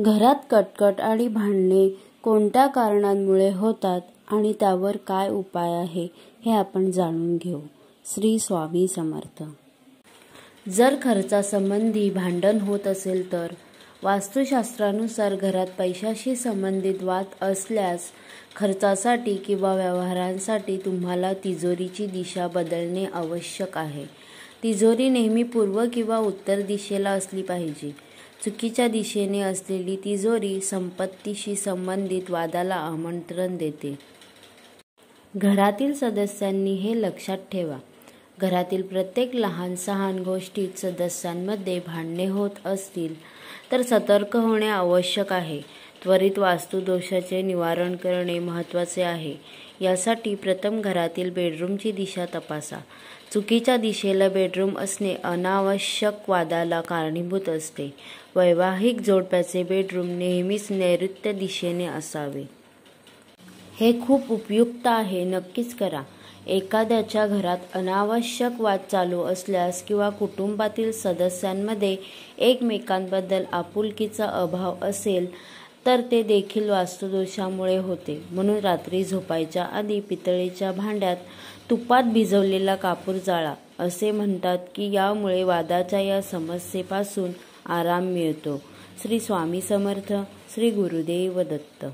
घरात कटकट आणि भांडणे कोणत्या कारणांमुळे होतात आणि त्यावर काय उपाय आहे हे आपण जाणून घेऊ. श्री स्वामी समर्थ. जर खर्चासंबंधी भांडण होत असेल तर वास्तुशास्त्रानुसार घरात पैशाशी संबंधित वाद असल्यास खर्चासाठी किंवा व्यवहारांसाठी तुम्हाला तिजोरीची दिशा बदलणे आवश्यक आहे. तिजोरी नेहमी पूर्व किंवा उत्तर दिशेला असली पाहिजे. चुकीच्या दिशेने असलेली तिजोरी संपत्तीशी संबंधित वादाला आमंत्रण देते. घरातील सदस्यांनी हे लक्षात ठेवा. घरातील प्रत्येक लहान-सहान गोष्टीत सदस्यांमध्ये भांडणे होत असतील तर सतर्क होणे आवश्यक आहे. त्वरित वास्तुदोषाचे निवारण करणे महत्त्वाचे आहे. यासाठी प्रथम घरातील बेडरूमची दिशा तपासा. चुकीच्या दिशेला बेडरूम असणे अनावश्यक वादाला कारणीभूत असते. वैवाहिक जोडप्याचे बेडरूम नेहमीच नैऋत्य दिशेने असावे. हे खूप उपयुक्त आहे. नक्कीच करा. एखाद्याच्या घरात अनावश्यक वाद चालू असल्यास किंवा कुटुंबातील सदस्यांमध्ये एकमेकांबद्दल आपुलकीचा अभाव असेल तर ते देखील वास्तुदोषामुळे होते. म्हणून रात्री झोपायच्या आधी पितळेच्या भांड्यात तुपात भिजवलेला कापूर जाळा. असे म्हणतात की यामुळे वादाच्या या समस्येपासून आराम मिळतो. श्री स्वामी समर्थ. श्री गुरुदेव दत्त.